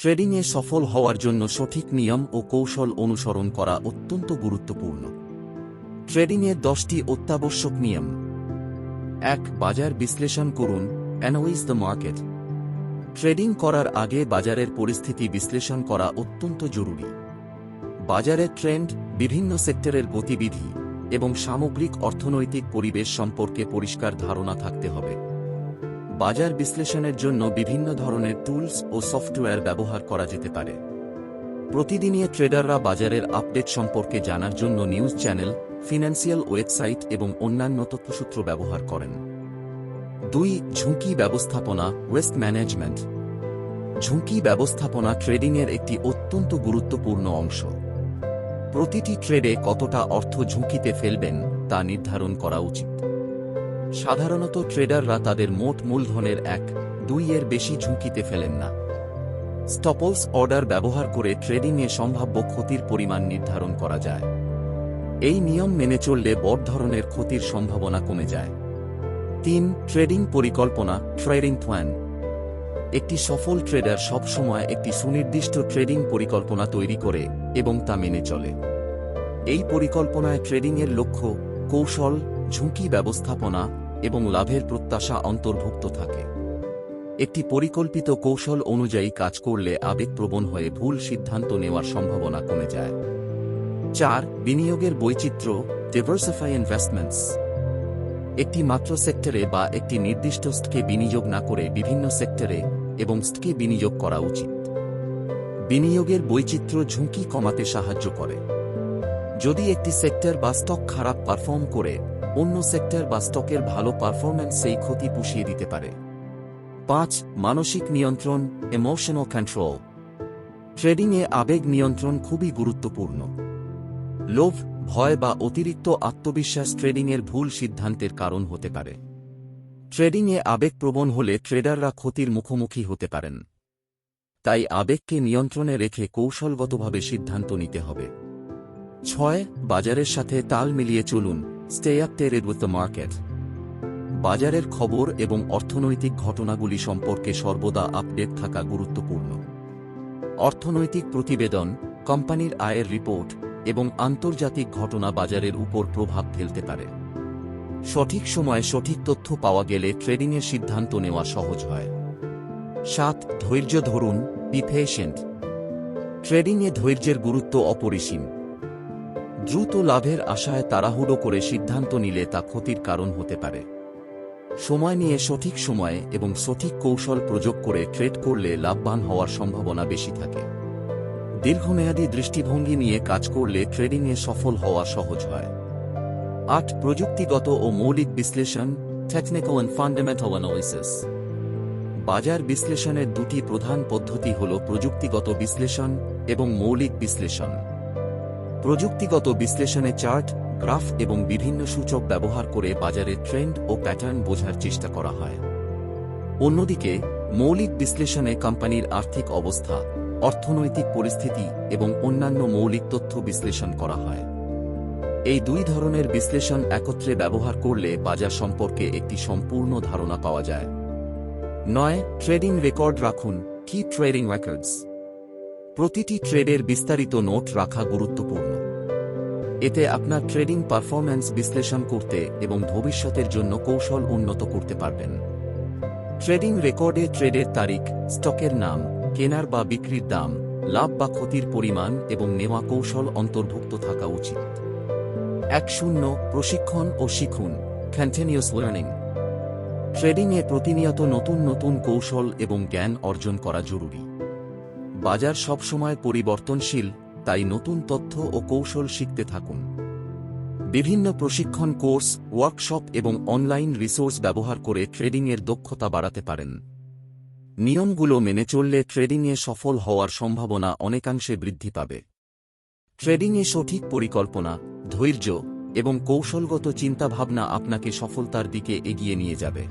ট্রেডিংয়ে সফল হওয়ার জন্য সঠিক নিয়ম ও কৌশল অনুসরণ করা অত্যন্ত গুরুত্বপূর্ণ। ট্রেডিংয়ের 10টি অত্যাবশ্যক নিয়ম। 1. বাজার বিশ্লেষণ করুন, অ্যানালাইজ দ্য মার্কেট। ট্রেডিং করার আগে বাজারের পরিস্থিতি বিশ্লেষণ করা অত্যন্ত জরুরি। বাজারের ট্রেন্ড, বিভিন্ন সেক্টরের গতিবিধি এবং সামগ্রিক অর্থনৈতিক পরিবেশ সম্পর্কে পরিষ্কার ধারণা থাকতে হবে। বাজার বিশ্লেষণের জন্য বিভিন্ন ধরনের টুলস ও সফটওয়্যার ব্যবহার করা যেতে পারে। প্রতিদিনই ট্রেডাররা বাজারের আপডেট সম্পর্কে জানার জন্য নিউজ চ্যানেল, ফিন্যান্সিয়াল ওয়েবসাইট এবং অন্যান্য তথ্যসূত্র ব্যবহার করেন। 2. ঝুঁকি ব্যবস্থাপনা, রিস্ক ম্যানেজমেন্ট। ঝুঁকি ব্যবস্থাপনা ট্রেডিংয়ের একটি অত্যন্ত গুরুত্বপূর্ণ অংশ। প্রতিটি ট্রেডে কতটা অর্থ ঝুঁকিতে ফেলবেন তা নির্ধারণ করা উচিত। সাধারণত ট্রেডাররা তাদের মোট মূলধনের 1-2 এর বেশি ঝুঁকিতে ফেলেন না। স্টপ-লস অর্ডার ব্যবহার করে ট্রেডিংয়ে সম্ভাব্য ক্ষতির পরিমাণ নির্ধারণ করা যায়। এই নিয়ম মেনে চললে বড় ধরনের ক্ষতির সম্ভাবনা কমে যায়। 3. ট্রেডিং পরিকল্পনা, ট্রেডিং প্ল্যান। একটি সফল ট্রেডার সবসময় একটি সুনির্দিষ্ট ট্রেডিং পরিকল্পনা তৈরি করে এবং তা মেনে চলে। এই পরিকল্পনায় ট্রেডিংয়ের লক্ষ্য, কৌশল, ঝুঁকি ব্যবস্থাপনা এবং লাভের প্রত্যাশা অন্তর্ভুক্ত থাকে। একটি পরিকল্পিত কৌশল অনুযায়ী কাজ করলে আবেগপ্রবণ হয়ে ভুল সিদ্ধান্ত নেওয়ার সম্ভাবনা কমে যায়। 4. বিনিয়োগের বৈচিত্র্য, ডাইভার্সিফাই ইনভেস্টমেন্টস। একটি মাত্র সেক্টরে বা একটি নির্দিষ্ট স্টকে বিনিয়োগ না করে বিভিন্ন সেক্টরে এবং স্টকে বিনিয়োগ করা উচিত। বিনিয়োগের বৈচিত্র্য ঝুঁকি কমাতে সাহায্য করে। যদি একটি সেক্টর বা স্টক খারাপ পারফর্ম করে, অন্য সেক্টর বা স্টকের ভালো পারফরম্যান্স সেই ক্ষতি পুষিয়ে দিতে পারে। 5. মানসিক নিয়ন্ত্রণ, ইমোশনাল কন্ট্রোল। ট্রেডিংয়ে আবেগ নিয়ন্ত্রণ খুবই গুরুত্বপূর্ণ। লোভ, ভয় বা অতিরিক্ত আত্মবিশ্বাস ট্রেডিংয়ের ভুল সিদ্ধান্তের কারণ হতে পারে। ট্রেডিংয়ে আবেগপ্রবণ হলে ট্রেডাররা ক্ষতির মুখোমুখি হতে পারেন। তাই আবেগকে নিয়ন্ত্রণে রেখে কৌশলগতভাবে সিদ্ধান্ত নিতে হবে। 6. বাজারের সাথে তাল মিলিয়ে চলুন, stay updated with the market. বাজারের খবর এবং অর্থনৈতিক ঘটনাগুলি সম্পর্কে সর্বদা আপডেট থাকা গুরুত্বপূর্ণ। অর্থনৈতিক প্রতিবেদন, কোম্পানির আয়ের রিপোর্ট এবং আন্তর্জাতিক ঘটনা বাজারের উপর প্রভাব ফেলতে পারে। সঠিক সময়ে সঠিক তথ্য পাওয়া গেলে ট্রেডিংয়ের সিদ্ধান্ত নেওয়া সহজ হয়। 7. ধৈর্য ধরুন, বি পেশেন্ট। ট্রেডিংয়ে ধৈর্যের গুরুত্ব অপরিসীম। দ্রুত লাভের আশায় তাড়াহুড়ো করে সিদ্ধান্ত নিলে তা ক্ষতির কারণ হতে পারে। সময় নিয়ে সঠিক সময়ে এবং সঠিক কৌশল প্রয়োগ করে ট্রেড করলে লাভবান হওয়ার সম্ভাবনা বেশি থাকে। দীর্ঘমেয়াদী দৃষ্টিভঙ্গি নিয়ে কাজ করলে ট্রেডিংয়ে সফল হওয়া সহজ হয়। 8. প্রযুক্তিগত ও মৌলিক বিশ্লেষণ, টেকনিক্যাল অ্যান্ড ফান্ডামেন্টাল অ্যানালিসিস। বাজার বিশ্লেষণের দুটি প্রধান পদ্ধতি হল প্রযুক্তিগত বিশ্লেষণ এবং মৌলিক বিশ্লেষণ। প্রযুক্তিগত বিশ্লেষণে চার্ট, গ্রাফ এবং বিভিন্ন সূচক ব্যবহার করে বাজারের ট্রেন্ড ও প্যাটার্ন বোঝার চেষ্টা করা হয়। অন্যদিকে মৌলিক বিশ্লেষণে কোম্পানির আর্থিক অবস্থা, অর্থনৈতিক পরিস্থিতি এবং অন্যান্য মৌলিক তথ্য বিশ্লেষণ করা হয়। এই দুই ধরনের বিশ্লেষণ একত্রে ব্যবহার করলে বাজার সম্পর্কে একটি সম্পূর্ণ ধারণা পাওয়া যায়। 9. ট্রেডিং রেকর্ড রাখুন, কিপ ট্রেডিং রেকর্ডস। প্রতিটি ট্রেডের বিস্তারিত নোট রাখা গুরুত্বপূর্ণ। এতে আপনার ট্রেডিং পারফরম্যান্স বিশ্লেষণ করতে এবং ভবিষ্যতের জন্য কৌশল উন্নত করতে পারবেন। ট্রেডিং রেকর্ডে ট্রেডের তারিখ, স্টকের নাম, কেনার বা বিক্রির দাম, লাভ বা ক্ষতির পরিমাণ এবং নেওয়া কৌশল অন্তর্ভুক্ত থাকা উচিত। 1. প্রশিক্ষণ ও শিখুন, কন্টিনিউয়াস লার্নিং। ট্রেডিংয়ে প্রতিনিয়ত নতুন নতুন কৌশল এবং জ্ঞান অর্জন করা জরুরি। বাজার সবসময় পরিবর্তনশীল, তাই নতুন তথ্য ও কৌশল শিখতে থাকুন। বিভিন্ন প্রশিক্ষণ কোর্স, ওয়ার্কশপ এবং অনলাইন রিসোর্স ব্যবহার করে ট্রেডিংয়ের দক্ষতা বাড়াতে পারেন। নিয়মগুলো মেনে চললে ট্রেডিংয়ে সফল হওয়ার সম্ভাবনা অনেকাংশে বৃদ্ধি পাবে। ট্রেডিংয়ে সঠিক পরিকল্পনা, ধৈর্য এবং কৌশলগত চিন্তাভাবনা আপনাকে সফলতার দিকে এগিয়ে নিয়ে যাবে।